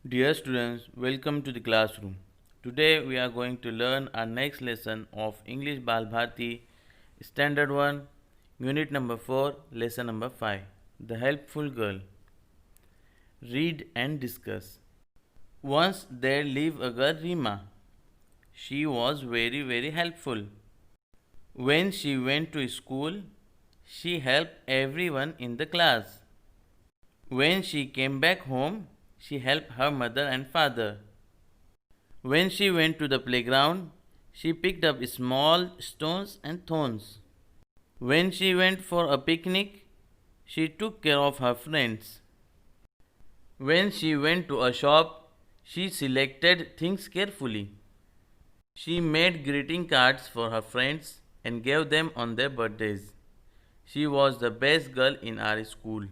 Dear students, welcome to the classroom. Today we are going to learn our next lesson of English Balbharti Standard 1, Unit number 4, Lesson number 5, The Helpful Girl. Read and discuss. Once there lived a girl Rima. She was very helpful. When she went to school, she helped everyone in the class. When she came back home, she helped her mother and father. When she went to the playground, she picked up small stones and thorns. When she went for a picnic, she took care of her friends. When she went to a shop, she selected things carefully. She made greeting cards for her friends and gave them on their birthdays. She was the best girl in our school.